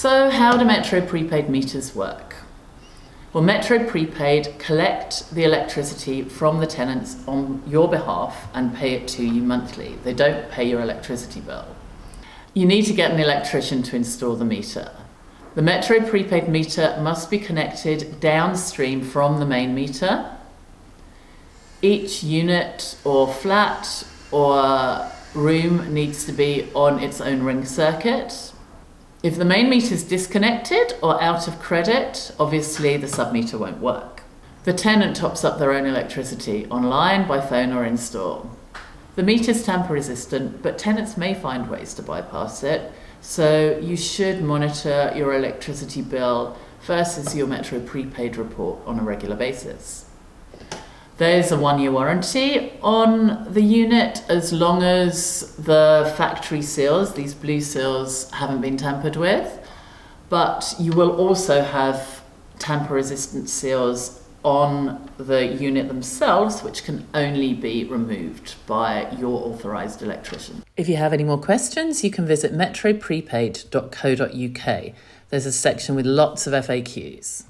So how do Metro Prepaid meters work? Well, Metro Prepaid collect the electricity from the tenants on your behalf and pay it to you monthly. They don't pay your electricity bill. You need to get an electrician to install the meter. The Metro Prepaid meter must be connected downstream from the main meter. Each unit or flat or room needs to be on its own ring circuit. If the main meter is disconnected or out of credit, obviously the submeter won't work. The tenant tops up their own electricity online, by phone or in store. The meter is tamper resistant, but tenants may find ways to bypass it, so you should monitor your electricity bill versus your Metro Prepaid report on a regular basis. There's a 1-year warranty on the unit as long as the factory seals, these blue seals, haven't been tampered with. But you will also have tamper-resistant seals on the unit themselves, which can only be removed by your authorised electrician. If you have any more questions, you can visit metroprepaid.co.uk. There's a section with lots of FAQs.